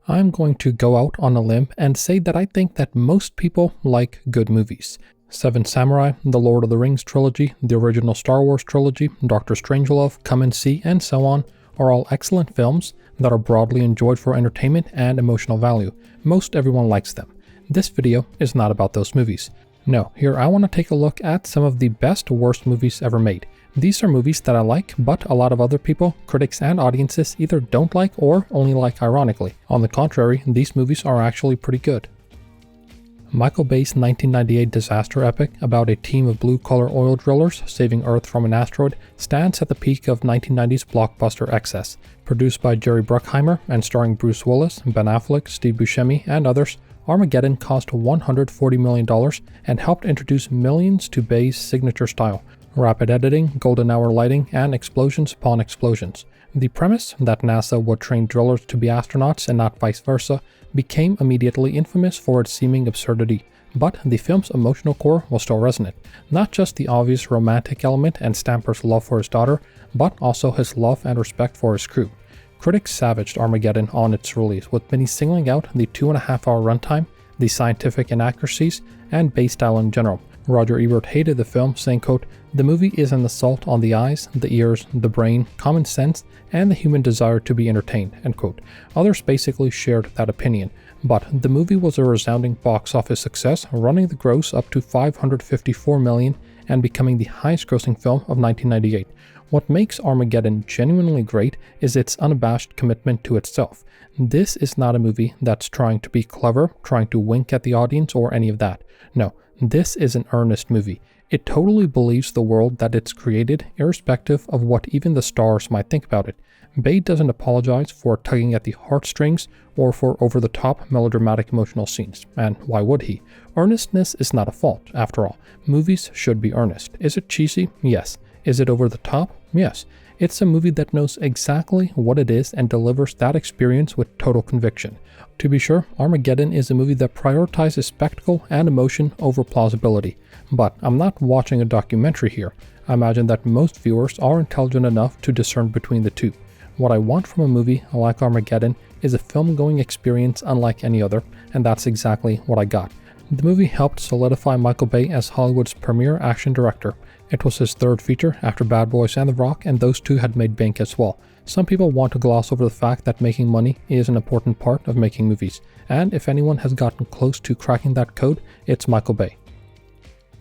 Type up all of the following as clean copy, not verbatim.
I'm going to go out on a limb and say that I think that most people like good movies. Seven Samurai, the Lord of the Rings trilogy, the original Star Wars trilogy, Doctor Strangelove, Come and See, and so on are all excellent films that are broadly enjoyed for entertainment and emotional value. Most everyone likes them. This video is not about those movies. No, here I want to take a look at some of the best worst movies ever made. These are movies that I like, but a lot of other people, critics and audiences either don't like or only like ironically. On the contrary, these movies are actually pretty good. Michael Bay's 1998 disaster epic about a team of blue-collar oil drillers saving Earth from an asteroid stands at the peak of 1990's blockbuster excess. Produced by Jerry Bruckheimer and starring Bruce Willis, Ben Affleck, Steve Buscemi, and others, Armageddon cost $140 million and helped introduce millions to Bay's signature style: rapid editing, golden hour lighting, and explosions upon explosions. The premise, that NASA would train drillers to be astronauts and not vice versa, became immediately infamous for its seeming absurdity, but the film's emotional core will still resonate. Not just the obvious romantic element and Stamper's love for his daughter, but also his love and respect for his crew. Critics savaged Armageddon on its release, with many singling out the 2.5-hour runtime, the scientific inaccuracies, and Bay style in general. Roger Ebert hated the film, saying, quote, "The movie is an assault on the eyes, the ears, the brain, common sense, and the human desire to be entertained," end quote. Others basically shared that opinion, but the movie was a resounding box office success, running the gross up to $554 million and becoming the highest grossing film of 1998. What makes Armageddon genuinely great is its unabashed commitment to itself. This is not a movie that's trying to be clever, trying to wink at the audience, or any of that. No, this is an earnest movie. It totally believes the world that it's created, irrespective of what even the stars might think about it. Bay doesn't apologize for tugging at the heartstrings or for over-the-top melodramatic emotional scenes, and why would he? Earnestness is not a fault, after all. Movies should be earnest. Is it cheesy? Yes. Is it over the top? Yes. It's a movie that knows exactly what it is and delivers that experience with total conviction. To be sure, Armageddon is a movie that prioritizes spectacle and emotion over plausibility. But I'm not watching a documentary here. I imagine that most viewers are intelligent enough to discern between the two. What I want from a movie like Armageddon is a film-going experience unlike any other, and that's exactly what I got. The movie helped solidify Michael Bay as Hollywood's premier action director. It was his third feature after Bad Boys and The Rock, and those two had made bank as well. Some people want to gloss over the fact that making money is an important part of making movies, and if anyone has gotten close to cracking that code, it's Michael Bay.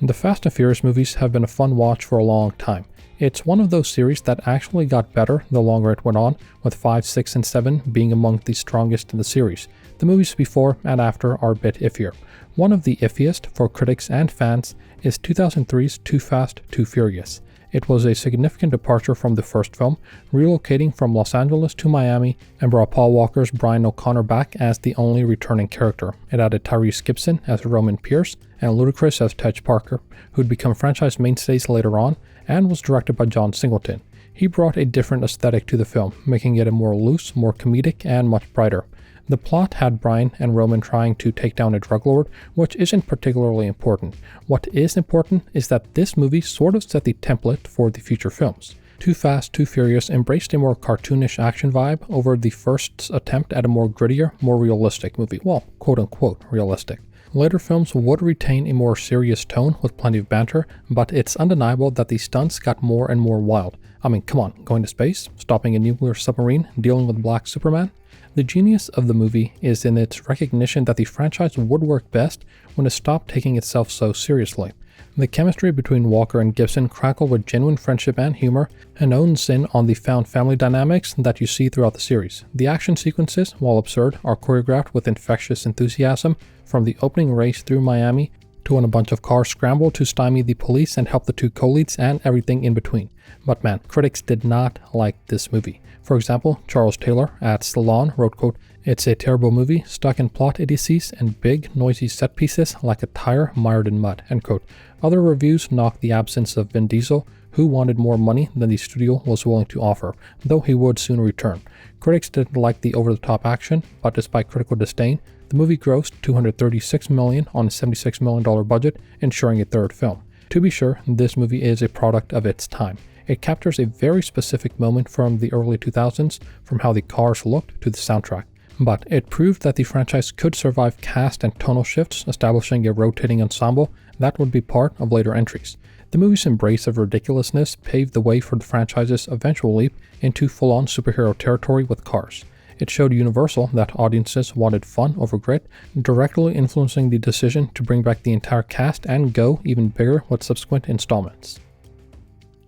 The Fast and Furious movies have been a fun watch for a long time. It's one of those series that actually got better the longer it went on, with 5, 6, and 7 being among the strongest in the series. The movies before and after are a bit iffier. One of the iffiest for critics and fans is 2003's Too Fast, Too Furious. It was a significant departure from the first film, relocating from Los Angeles to Miami, and brought Paul Walker's Brian O'Connor back as the only returning character. It added Tyrese Gibson as Roman Pierce and Ludacris as Tej Parker, who'd become franchise mainstays later on, and was directed by John Singleton. He brought a different aesthetic to the film, making it a more loose, more comedic, and much brighter. The plot had Brian and Roman trying to take down a drug lord, which isn't particularly important. What is important is that this movie sort of set the template for the future films. Too Fast, Too Furious embraced a more cartoonish action vibe over the first attempt at a more grittier, more realistic movie. Well, quote-unquote realistic. Later films would retain a more serious tone with plenty of banter, but it's undeniable that the stunts got more and more wild. I mean, come on, going to space, stopping a nuclear submarine, dealing with Black Superman? The genius of the movie is in its recognition that the franchise would work best when it stopped taking itself so seriously. The chemistry between Walker and Gibson crackled with genuine friendship and humor, and owns in on the found family dynamics that you see throughout the series. The action sequences, while absurd, are choreographed with infectious enthusiasm, from the opening race through Miami to when a bunch of cars scramble to stymie the police and help the two co-leads, and everything in between. But man, critics did not like this movie. For example, Charles Taylor at Salon wrote, quote, "It's a terrible movie, stuck in plot idiocies and big, noisy set pieces like a tire mired in mud," end quote. Other reviews knocked the absence of Vin Diesel, who wanted more money than the studio was willing to offer, though he would soon return. Critics didn't like the over-the-top action, but despite critical disdain, the movie grossed $236 million on a $76 million budget, ensuring a third film. To be sure, this movie is a product of its time. It captures a very specific moment from the early 2000s, from how the cars looked to the soundtrack. but it proved that the franchise could survive cast and tonal shifts, establishing a rotating ensemble that would be part of later entries. The movie's embrace of ridiculousness paved the way for the franchise's eventual leap into full-on superhero territory with Cars. It showed Universal that audiences wanted fun over grit, directly influencing the decision to bring back the entire cast and go even bigger with subsequent installments.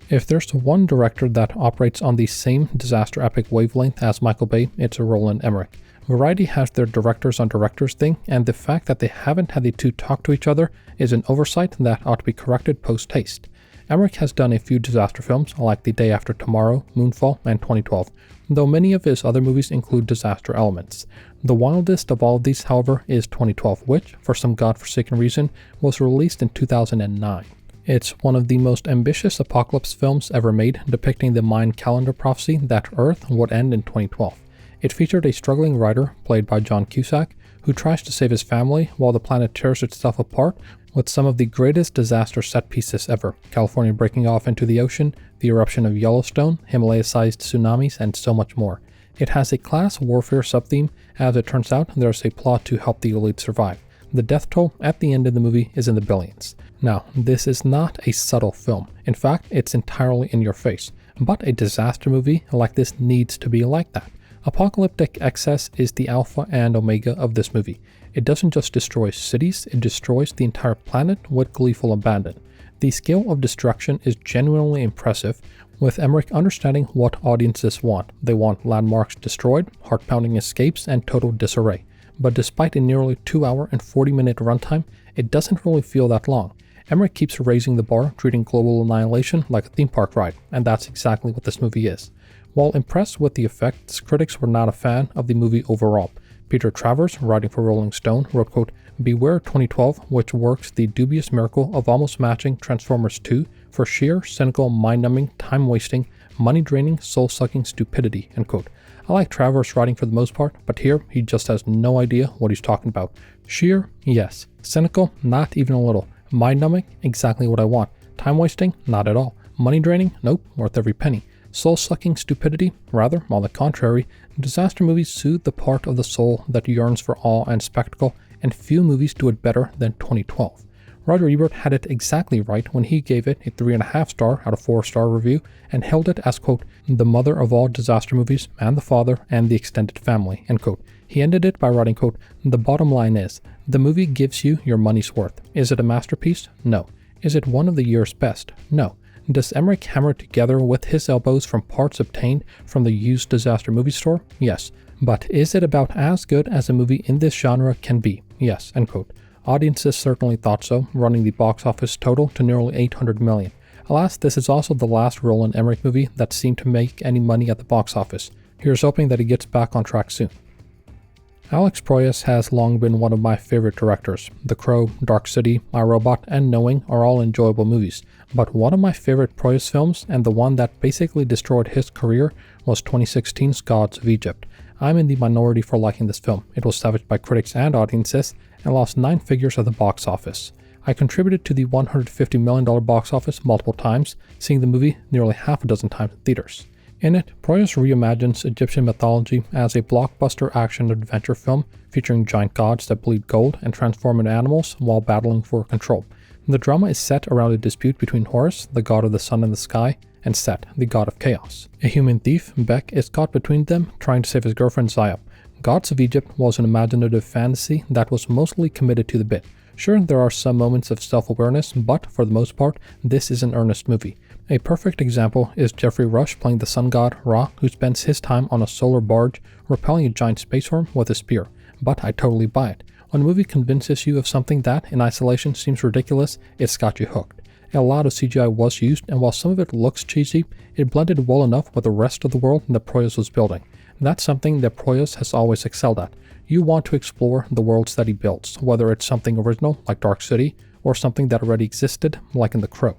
If there's one director that operates on the same disaster epic wavelength as Michael Bay, it's Roland Emmerich. Variety has their directors on directors thing, and the fact that they haven't had the two talk to each other is an oversight that ought to be corrected post-haste. Emmerich has done a few disaster films like The Day After Tomorrow, Moonfall, and 2012, though many of his other movies include disaster elements. The wildest of all of these, however, is 2012, which, for some godforsaken reason, was released in 2009. It's one of the most ambitious apocalypse films ever made, depicting the Mayan calendar prophecy that Earth would end in 2012. It featured a struggling writer, played by John Cusack, who tries to save his family while the planet tears itself apart with some of the greatest disaster set pieces ever: California breaking off into the ocean, the eruption of Yellowstone, Himalaya-sized tsunamis, and so much more. It has a class warfare subtheme. As it turns out, there's a plot to help the elite survive. The death toll at the end of the movie is in the billions. Now, this is not a subtle film. In fact, it's entirely in your face. But a disaster movie like this needs to be like that. Apocalyptic excess is the alpha and omega of this movie. It doesn't just destroy cities, it destroys the entire planet with gleeful abandon. The scale of destruction is genuinely impressive, with Emmerich understanding what audiences want. They want landmarks destroyed, heart-pounding escapes, and total disarray. But despite a nearly 2-hour and 40-minute runtime, it doesn't really feel that long. Emmerich keeps raising the bar, treating global annihilation like a theme park ride, and that's exactly what this movie is. While impressed with the effects, critics were not a fan of the movie overall. Peter Travers, writing for Rolling Stone, wrote, quote, "Beware 2012, which works the dubious miracle of almost matching Transformers 2 for sheer, cynical, mind-numbing, time-wasting, money-draining, soul-sucking stupidity," end quote. I like Travers' writing for the most part, but here he just has no idea what he's talking about. Sheer? Yes. Cynical? Not even a little. Mind-numbing? Exactly what I want. Time-wasting? Not at all. Money-draining? Nope, worth every penny. Soul-sucking stupidity? Rather, on the contrary, disaster movies soothe the part of the soul that yearns for awe and spectacle, and few movies do it better than 2012. Roger Ebert had it exactly right when he gave it a 3.5 star out of 4-star review and hailed it as, quote, "the mother of all disaster movies and the father and the extended family," end quote. He ended it by writing, quote, "The bottom line is, the movie gives you your money's worth. Is it a masterpiece? No. Is it one of the year's best? No. Does Emmerich hammer together with his elbows from parts obtained from the used disaster movie store? Yes. But is it about as good as a movie in this genre can be? Yes," end quote. Audiences certainly thought so, running the box office total to nearly $800 million. Alas, this is also the last Roland Emmerich movie that seemed to make any money at the box office. Here's hoping that he gets back on track soon. Alex Proyas has long been one of my favorite directors. The Crow, Dark City, I, Robot, and Knowing are all enjoyable movies. But one of my favorite Proyas films, and the one that basically destroyed his career, was 2016's Gods of Egypt. I'm in the minority for liking this film. It was savaged by critics and audiences, and lost 9 figures at the box office. I contributed to the $150 million box office multiple times, seeing the movie nearly half a dozen times in theaters. In it, Proyas reimagines Egyptian mythology as a blockbuster action-adventure film featuring giant gods that bleed gold and transform into animals while battling for control. The drama is set around a dispute between Horus, the god of the sun and the sky, and Set, the god of chaos. A human thief, Beck, is caught between them, trying to save his girlfriend Zaya. Gods of Egypt was an imaginative fantasy that was mostly committed to the bit. Sure, there are some moments of self-awareness, but for the most part, this is an earnest movie. A perfect example is Jeffrey Rush playing the sun god Ra, who spends his time on a solar barge repelling a giant space worm with a spear. But I totally buy it. When a movie convinces you of something that, in isolation, seems ridiculous, it's got you hooked. A lot of CGI was used, and while some of it looks cheesy, it blended well enough with the rest of the world that Proyas was building. That's something that Proyas has always excelled at. You want to explore the worlds that he builds, whether it's something original, like Dark City, or something that already existed, like in The Crow.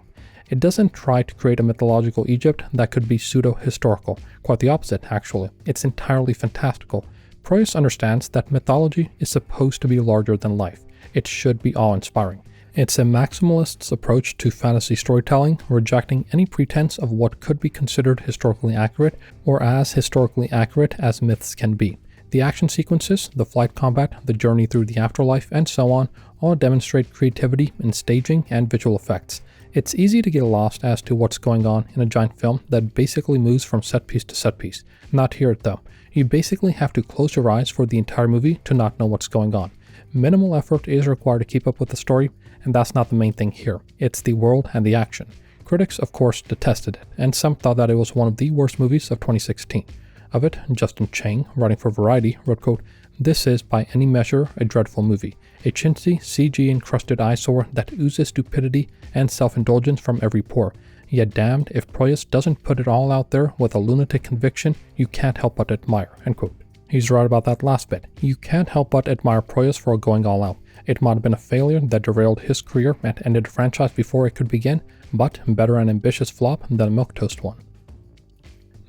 It doesn't try to create a mythological Egypt that could be pseudo-historical. Quite the opposite, actually. It's entirely fantastical. Proyas understands that mythology is supposed to be larger than life. It should be awe-inspiring. It's a maximalist's approach to fantasy storytelling, rejecting any pretense of what could be considered historically accurate, or as historically accurate as myths can be. The action sequences, the flight combat, the journey through the afterlife, and so on, all demonstrate creativity in staging and visual effects. It's easy to get lost as to what's going on in a giant film that basically moves from set piece to set piece. Not here though. You basically have to close your eyes for the entire movie to not know what's going on. Minimal effort is required to keep up with the story, and that's not the main thing here. It's the world and the action. Critics, of course, detested it, and some thought that it was one of the worst movies of 2016. Of it, Justin Chang, writing for Variety, wrote, quote, "This is, by any measure, a dreadful movie. A chintzy, CG-encrusted eyesore that oozes stupidity and self-indulgence from every pore. Yet damned if Proyas doesn't put it all out there with a lunatic conviction you can't help but admire," end quote. He's right about that last bit. You can't help but admire Proyas for going all out. It might have been a failure that derailed his career and ended the franchise before it could begin, but better an ambitious flop than a milquetoast one.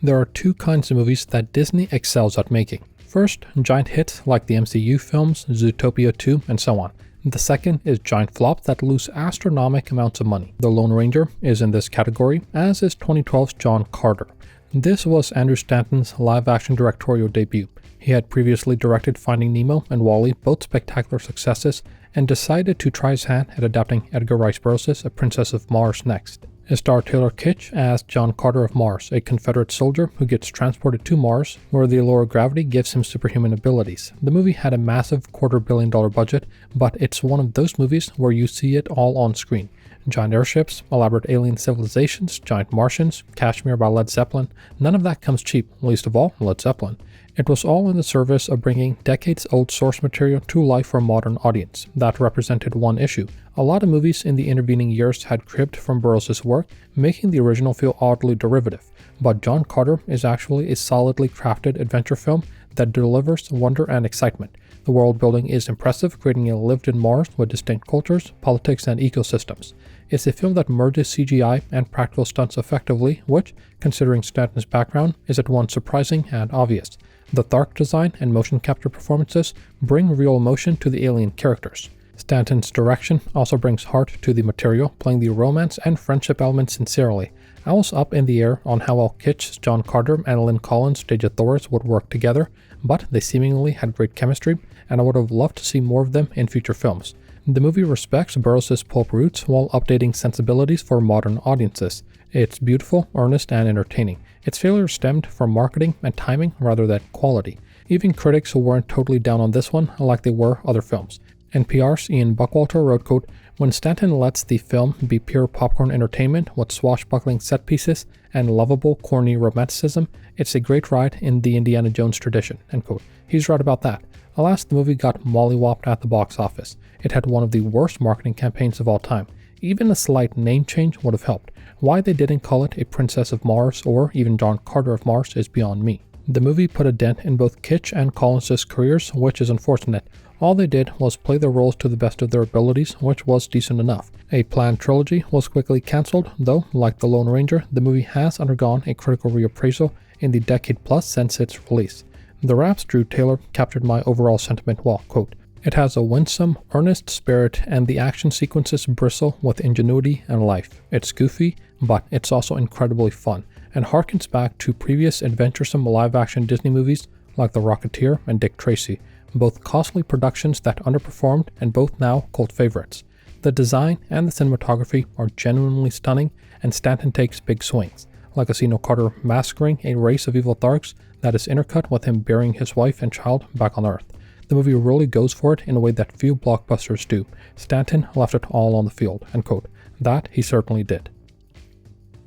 There are two kinds of movies that Disney excels at making. First, giant hits like the MCU films, Zootopia 2, and so on. The second is giant flops that lose astronomical amounts of money. The Lone Ranger is in this category, as is 2012's John Carter. This was Andrew Stanton's live-action directorial debut. He had previously directed Finding Nemo and WALL-E, both spectacular successes, and decided to try his hand at adapting Edgar Rice Burroughs' A Princess of Mars next. It starred Taylor Kitsch as John Carter of Mars, a Confederate soldier who gets transported to Mars, where the allure of gravity gives him superhuman abilities. The movie had a massive $250 million budget, but it's one of those movies where you see it all on screen. Giant airships, elaborate alien civilizations, giant Martians, Kashmir by Led Zeppelin, none of that comes cheap, least of all Led Zeppelin. It was all in the service of bringing decades-old source material to life for a modern audience. That represented one issue. A lot of movies in the intervening years had cribbed from Burroughs' work, making the original feel oddly derivative. But John Carter is actually a solidly crafted adventure film that delivers wonder and excitement. The world building is impressive, creating a lived-in Mars with distinct cultures, politics, and ecosystems. It's a film that merges CGI and practical stunts effectively, which, considering Stanton's background, is at once surprising and obvious. The Thark design and motion capture performances bring real emotion to the alien characters. Stanton's direction also brings heart to the material, playing the romance and friendship elements sincerely. I was up in the air on how well Kitsch's John Carter and Lynn Collins' Stage of Thors would work together, but they seemingly had great chemistry, and I would have loved to see more of them in future films. The movie respects Burroughs' pulp roots while updating sensibilities for modern audiences. It's beautiful, earnest, and entertaining. Its failure stemmed from marketing and timing rather than quality. Even critics who weren't totally down on this one like they were other films. NPR's Ian Buckwalter wrote, quote, "When Stanton lets the film be pure popcorn entertainment with swashbuckling set pieces and lovable, corny romanticism, it's a great ride in the Indiana Jones tradition," end quote. He's right about that. Alas, the movie got mollywopped at the box office. It had one of the worst marketing campaigns of all time. Even a slight name change would have helped. Why they didn't call it A Princess of Mars or even John Carter of Mars is beyond me. The movie put a dent in both Kitsch and Collins' careers, which is unfortunate. All they did was play their roles to the best of their abilities, which was decent enough. A planned trilogy was quickly cancelled, though, like The Lone Ranger, the movie has undergone a critical reappraisal in the decade plus since its release. The rap's Drew Taylor captured my overall sentiment well, quote, "It has a winsome, earnest spirit and the action sequences bristle with ingenuity and life. It's goofy, but it's also incredibly fun, and harkens back to previous adventuresome live-action Disney movies like The Rocketeer and Dick Tracy, both costly productions that underperformed and both now cult favorites. The design and the cinematography are genuinely stunning, and Stanton takes big swings, like Casino Carter massacring a race of evil Tharks that is intercut with him burying his wife and child back on Earth. The movie really goes for it in a way that few blockbusters do. Stanton left it all on the field," end quote. That he certainly did.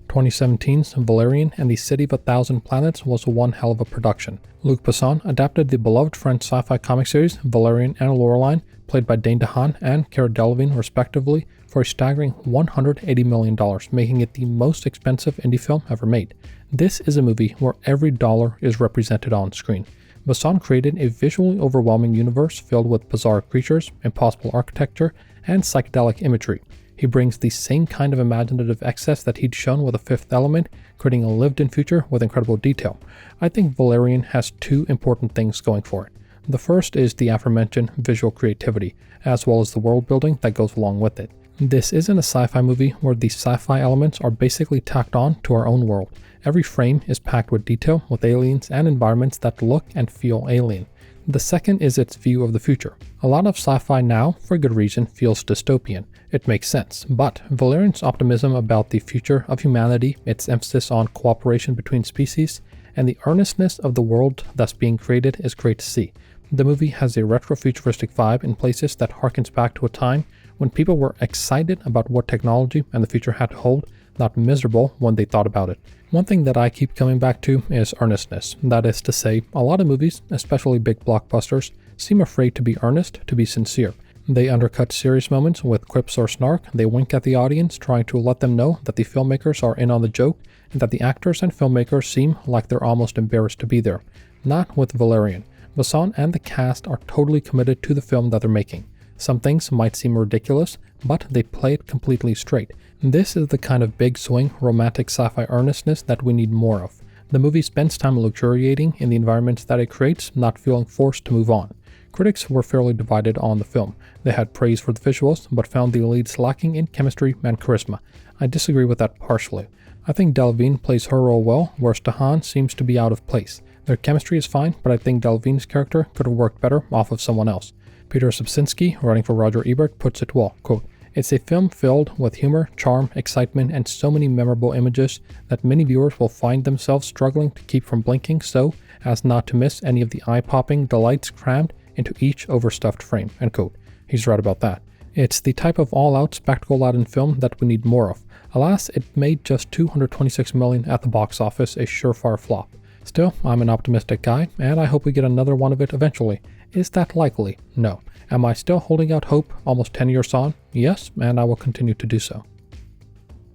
2017's Valerian and the City of a Thousand Planets was one hell of a production. Luc Besson adapted the beloved French sci-fi comic series Valerian and Laureline, played by Dane DeHaan and Cara Delevingne respectively, for a staggering $180 million, making it the most expensive indie film ever made. This is a movie where every dollar is represented on screen. Besson created a visually overwhelming universe filled with bizarre creatures, impossible architecture, and psychedelic imagery. He brings the same kind of imaginative excess that he'd shown with The Fifth Element, creating a lived-in future with incredible detail. I think Valerian has two important things going for it. The first is the aforementioned visual creativity, as well as the world building that goes along with it. This isn't a sci-fi movie where the sci-fi elements are basically tacked on to our own world. Every frame is packed with detail, with aliens and environments that look and feel alien. The second is its view of the future. A lot of sci-fi now, for good reason, feels dystopian. It makes sense, but Valerian's optimism about the future of humanity, its emphasis on cooperation between species, and the earnestness of the world that's being created is great to see. The movie has a retro-futuristic vibe in places that harkens back to a time when people were excited about what technology and the future had to hold, not miserable when they thought about it. One thing that I keep coming back to is earnestness. That is to say, a lot of movies, especially big blockbusters, seem afraid to be earnest, to be sincere. They undercut serious moments with quips or snark, they wink at the audience, trying to let them know that the filmmakers are in on the joke, and that the actors and filmmakers seem like they're almost embarrassed to be there. Not with Valerian. Besson and the cast are totally committed to the film that they're making. Some things might seem ridiculous, but they play it completely straight. This is the kind of big swing, romantic sci-fi earnestness that we need more of. The movie spends time luxuriating in the environments that it creates, not feeling forced to move on. Critics were fairly divided on the film. They had praise for the visuals, but found the leads lacking in chemistry and charisma. I disagree with that partially. I think Delvine plays her role well, whereas Tahan seems to be out of place. Their chemistry is fine, but I think Delvine's character could have worked better off of someone else. Peter Subsinski, writing for Roger Ebert, puts it well, quote, "It's a film filled with humor, charm, excitement, and so many memorable images that many viewers will find themselves struggling to keep from blinking so as not to miss any of the eye-popping delights crammed into each overstuffed frame," end quote. He's right about that. It's the type of all-out spectacle-laden film that we need more of. Alas, it made just $226 million at the box office, a surefire flop. Still, I'm an optimistic guy, and I hope we get another one of it eventually. Is that likely? No. Am I still holding out hope almost 10 years on? Yes, and I will continue to do so.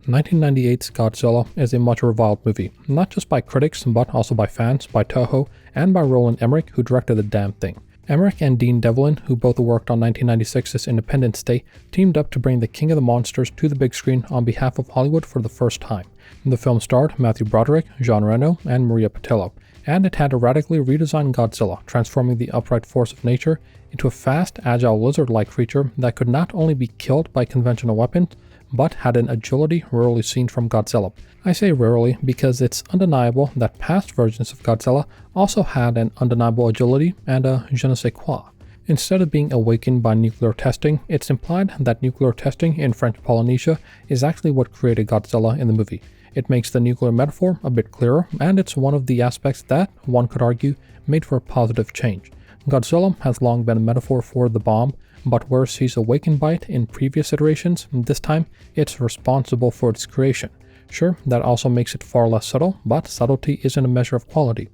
1998's Godzilla is a much reviled movie, not just by critics, but also by fans, by Toho, and by Roland Emmerich, who directed the damn thing. Emmerich and Dean Devlin, who both worked on 1996's Independence Day, teamed up to bring the King of the Monsters to the big screen on behalf of Hollywood for the first time. The film starred Matthew Broderick, Jean Reno, and Maria Pitillo, and it had a radically redesigned Godzilla, transforming the upright force of nature into a fast, agile lizard-like creature that could not only be killed by conventional weapons, but had an agility rarely seen from Godzilla. I say rarely because it's undeniable that past versions of Godzilla also had an undeniable agility and a je ne sais quoi. Instead of being awakened by nuclear testing, it's implied that nuclear testing in French Polynesia is actually what created Godzilla in the movie. It makes the nuclear metaphor a bit clearer, and it's one of the aspects that, one could argue, made for a positive change. Godzilla has long been a metaphor for the bomb, but whereas he's awakened by it in previous iterations, this time it's responsible for its creation. Sure, that also makes it far less subtle, but subtlety isn't a measure of quality.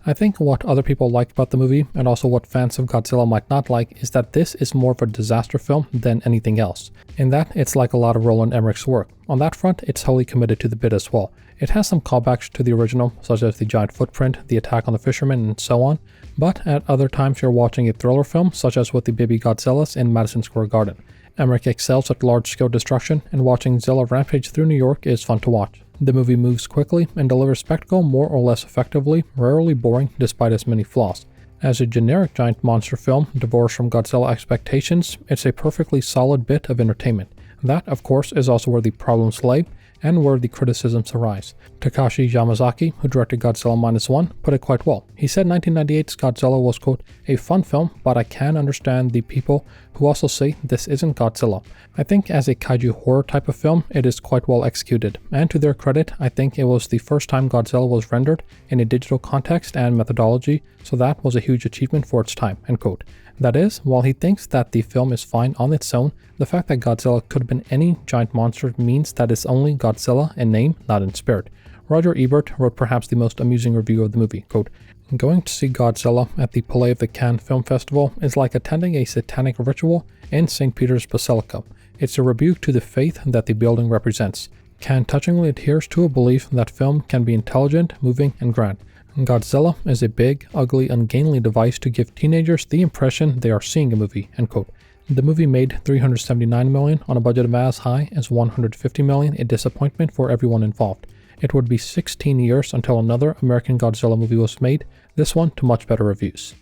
I think what other people like about the movie, and also what fans of Godzilla might not like, is that this is more of a disaster film than anything else. In that, it's like a lot of Roland Emmerich's work. On that front, it's wholly committed to the bit as well. It has some callbacks to the original, such as the giant footprint, the attack on the fishermen, and so on, but at other times you're watching a thriller film, such as with the baby Godzillas in Madison Square Garden. Emmerich excels at large-scale destruction, and watching Zilla rampage through New York is fun to watch. The movie moves quickly and delivers spectacle more or less effectively, rarely boring despite its many flaws. As a generic giant monster film, divorced from Godzilla expectations, it's a perfectly solid bit of entertainment. That, of course, is also where the problems lay, and where the criticisms arise. Takashi Yamazaki, who directed Godzilla -1, put it quite well. He said 1998's Godzilla was, quote, "a fun film, but I can understand the people who also say this isn't Godzilla. I think as a kaiju horror type of film, it is quite well executed, and to their credit, I think it was the first time Godzilla was rendered in a digital context and methodology, so that was a huge achievement for its time," end quote. That is, while he thinks that the film is fine on its own, the fact that Godzilla could have been any giant monster means that it's only Godzilla in name, not in spirit. Roger Ebert wrote perhaps the most amusing review of the movie, quote, "Going to see Godzilla at the Palais of the Cannes Film Festival is like attending a satanic ritual in St. Peter's Basilica. It's a rebuke to the faith that the building represents. Cannes touchingly adheres to a belief that film can be intelligent, moving, and grand. Godzilla is a big, ugly, ungainly device to give teenagers the impression they are seeing a movie," end quote. The movie made $379 million on a budget of as high as $150 million, a disappointment for everyone involved. It would be 16 years until another American Godzilla movie was made, this one to much better reviews.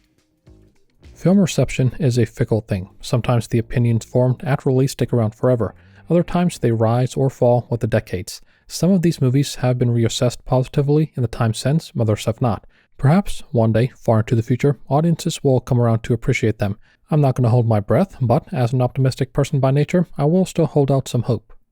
Film reception is a fickle thing. Sometimes the opinions formed at release stick around forever. Other times they rise or fall with the decades. Some of these movies have been reassessed positively in the time since, others have not. Perhaps one day, far into the future, audiences will come around to appreciate them. I'm not going to hold my breath, but as an optimistic person by nature, I will still hold out some hope.